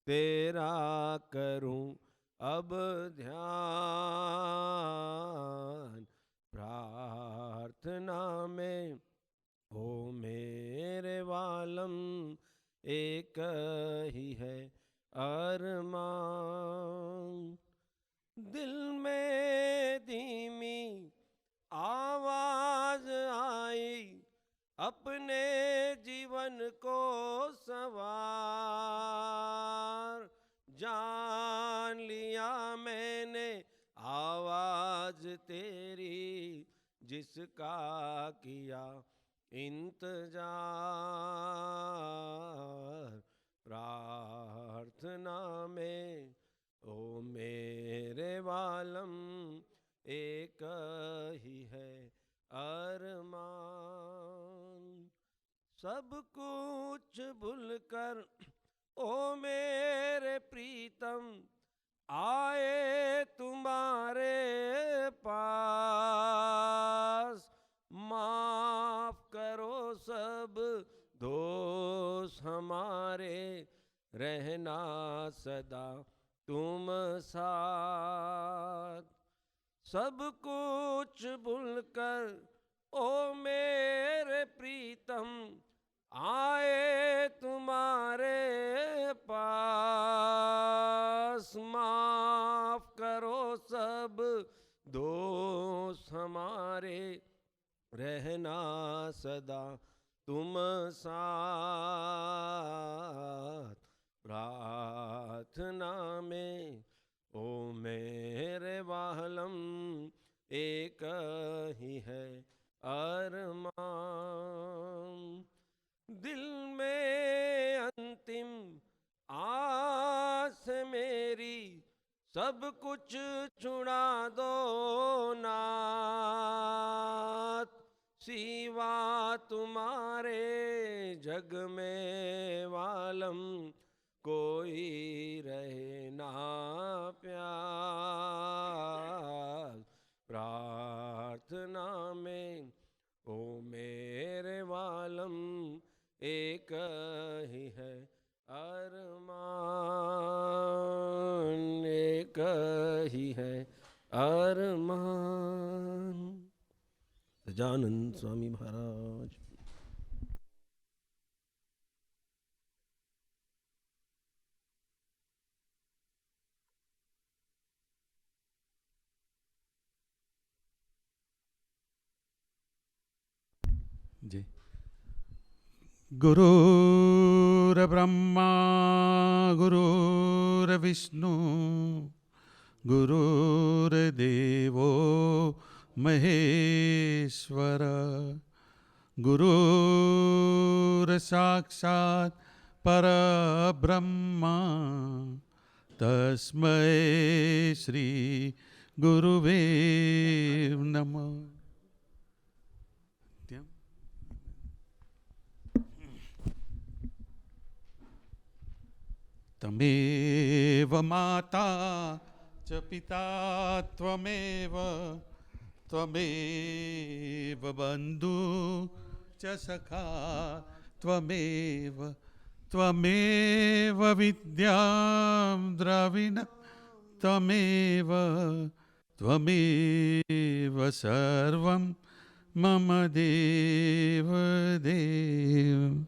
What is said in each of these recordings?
तेरा करूं अब ध्यान। प्रार्थना में हो मेरे वालम, एक ही है अरमान। दिल में धीमी आवाज आई, अपने जीवन को सवार। जान लिया मैंने आवाज तेरी, जिसका किया इंतजार। प्रार्थना में ओ मेरे वालम, एक ही है अरमान। सब कुछ भूलकर ओ मेरे प्रीतम, आए तुम्हारे पास। माफ करो सब दोष हमारे, रहना सदा तुम साथ। सब कुछ भूलकर ओ मेरे प्रीतम, आए तुम्हारे पास। माफ करो सब दोष हमारे, रहना सदा तुम साथ। प्रार्थना में ओ मेरे वालम, एक ही है अरमान। दिल में अंतिम आस मेरी, सब कुछ छुड़ा दो नाथ। सिवा तुम्हारे जग में वालम, कोई रहे ना प्यार। प्रार्थना में ओ मेरे वालम, एक ही है अरमान, एक ही है अरमान। सजानंद स्वामी महाराज। जी। गुरुर्ब्रह्मा गुरुर्विष्णु गुरुर्देवो महेश्वर, गुरुर्साक्षात् परब्रह्मा, तस्मै श्री गुरुवे नमः। त्वमेव माता च पिता त्वमेव, त्वमेव बन्धु च सखा त्वमेव, त्वमेव विद्यां द्रविण त्वमेव, त्वमेव सर्वं मम देव देव।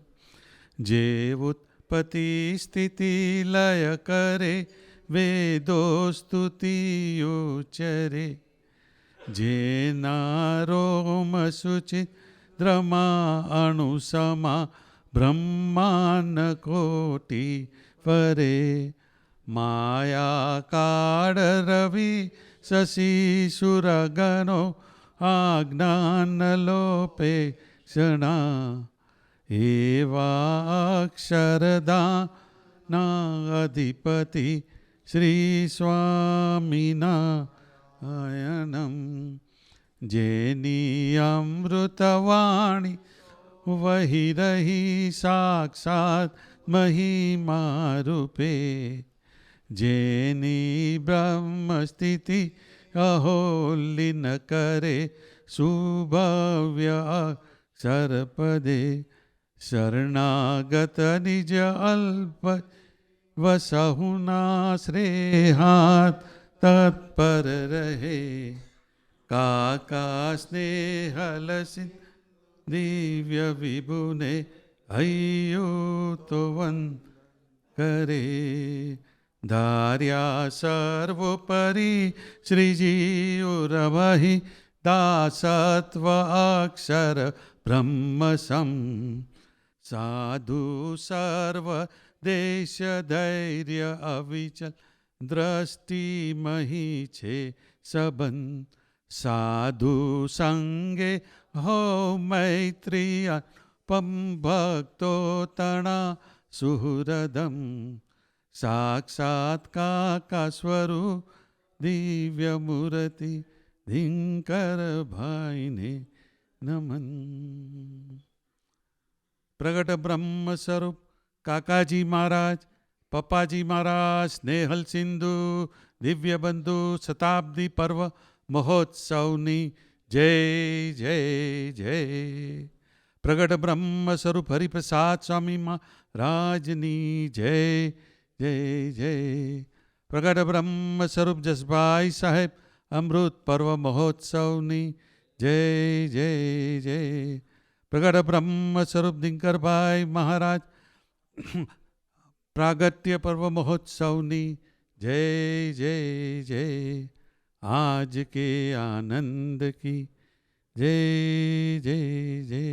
जे उत्पत्ति स्थिति लय करे, वेदो स्तुतियोचरे। जे नारोम सुचित द्रमा अणुसमा, ब्रह्मांड कोटि परे। माया काळ रवि शशि सुरगणो, आज्ञान लोपे क्षणा। एवा अक्षरदाना अधिपति श्री स्वामिनारायणं। जेनी अमृतवाणी वही रही साक्षात महिमा रूपे। जेनी ब्रह्म स्थिति अहोल्य न करे, सुभव्य सर्पदे। शरणागत निज अल्प વસહુના શ્રેહાત તત્પર રહે કાકા સ્નેહલસિત દિવ્ય વિભુને હૈયુતવન કરે ધાર્યા સર્વોપરી શ્રીજીઓ રમહી દાસત્વ અક્ષર બ્રહ્મસમ સાધુ સર્વ દેશ ધૈર્ય અવિચલ દ્રષ્ટિ મહી છે સંબંધ સાધુ સંગે હો મૈત્રી પમ ભક્તો તણા સુહૃદમ સાક્ષાત કાકા સ્વરૂપ દિવ્ય મૂર્તિ દિનકર ભાઈને નમન પ્રગટ બ્રહ્મ સ્વરૂપ કાકાજી મહારાજ પપ્પાજી મહારાજ સ્નેહલ સિંધુ દિવ્ય બંધુ શતાબ્દી પર્વ મહોત્સવની જય જય જય પ્રગટ બ્રહ્મ સ્વરૂપ હરિપ્રસાદ સ્વામી મહારાજની જય જય જય પ્રગટ બ્રહ્મ સ્વરૂપ જસભાઈ સાહેબ અમૃત પર્વ મહોત્સવની જય જય જય પ્રગટ બ્રહ્મ સ્વરૂપ દિનકરભાઈ મહારાજ પ્રાગટ્ય પર્વ મહોત્સવની જય જય જય આજ કે આનંદ કી જય જય જય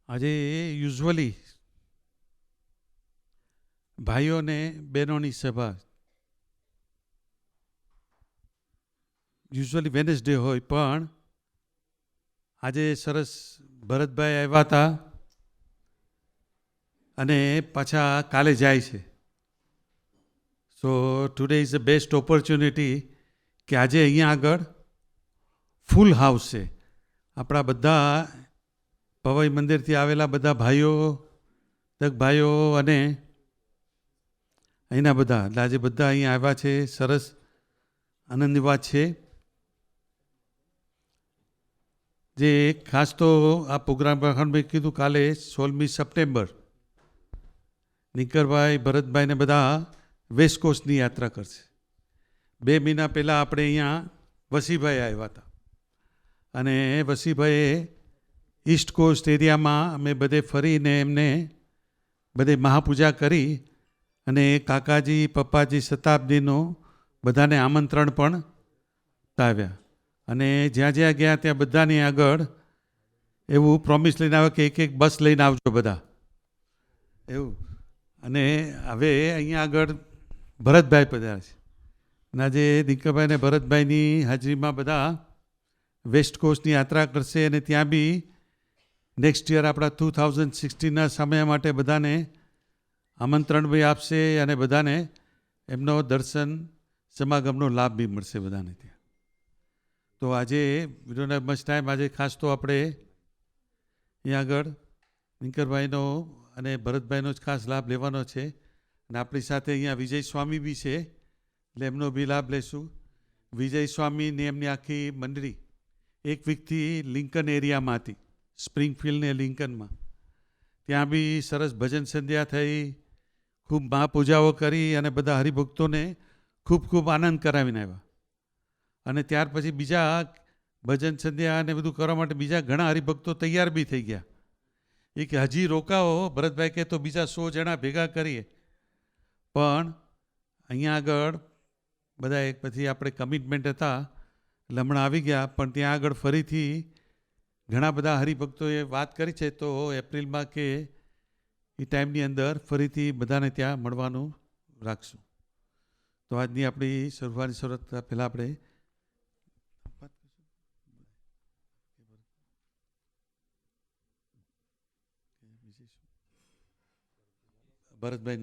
આજે યુઝ્યુઅલી ભાઈઓ ને બહેનોની સભા યુઝ્યુઅલી વેનસડે હોય પણ આજે સરસ ભરતભાઈ આવ્યા હતા અને પાછા કાલે જાય છે. So today is the best opportunity કે આજે અહીંયા આગળ ફૂલ હાઉસ છે. આપણા બધા પવઈ મંદિરથી આવેલા બધા ભાઈઓ ભાઈઓ અને અહીંના બધા એટલે આજે બધા અહીંયા આવ્યા છે. સરસ આનંદની વાત છે. જે ખાસ તો આ પ્રોગ્રામ મેં કીધું કાલે 16મી સપ્ટેમ્બર નિકરભાઈ ભરતભાઈને બધા વેસ્ટ કોસ્ટની યાત્રા કરશે. 2 મહિના પહેલાં આપણે અહીંયા વસીભાઈ આવ્યા હતા અને વસીભાઈએ ઈસ્ટ કોસ્ટ એરિયામાં અમે બધે ફરીને એમને બધે મહાપૂજા કરી અને કાકાજી પપ્પાજી શતાબ્દીનું બધાને આમંત્રણ પણ આવ્યા અને જ્યાં જ્યાં ગયા ત્યાં બધાની આગળ એવું પ્રોમિસ લઈને આવ્યા કે એક બસ લઈને આવજો બધા એવું. અને હવે અહીંયા આગળ ભરતભાઈ પધાર્યા છે અને આજે દિનકરભાઈ અને ભરતભાઈની હાજરીમાં બધા વેસ્ટ કોસ્ટની યાત્રા કરશે અને ત્યાં બી નેક્સ્ટ યર આપણા 2016ના સમય માટે બધાને આમંત્રણ બી આપશે અને બધાને એમનો દર્શન સમાગમનો લાભ બી મળશે બધાને ત્યાં. તો આજે we don't have much time. આજે ખાસ તો આપણે અહીંયા આગળ નિકરભાઈનો અને ભરતભાઈનો જ ખાસ લાભ લેવાનો છે અને આપણી સાથે અહીંયા વિજય સ્વામી બી છે એટલે એમનો બી લાભ લેશું. વિજય સ્વામીની એમની આખી મંડળી એક વીકથી લિંકન એરિયામાં હતી, સ્પ્રિંગફિલ્ડ ને લિંકનમાં. ત્યાં બી સરસ ભજન સંધ્યા થઈ, ખૂબ મહાપૂજાઓ કરી અને બધા હરિભક્તોને ખૂબ ખૂબ આનંદ કરાવીને આવ્યા. અને ત્યાર પછી બીજા ભજન સંધ્યા અને બધું કરવા માટે બીજા ઘણા હરિભક્તો તૈયાર બી થઈ ગયા. એ કે હજી રોકાવો, ભરતભાઈ કહે તો બીજા 100 જણા ભેગા કરીએ. પણ અહીંયા આગળ બધા એક પછી આપણે કમિટમેન્ટ હતા એટલે હમણાં આવી ગયા. પણ ત્યાં આગળ ફરીથી ઘણા બધા હરિભક્તોએ વાત કરી છે તો એપ્રિલમાં કે એ ટાઈમની અંદર ફરીથી બધાને ત્યાં મળવાનું રાખશું. તો આજની આપણી શરૂઆત પહેલાં આપણે ભરતભાઈ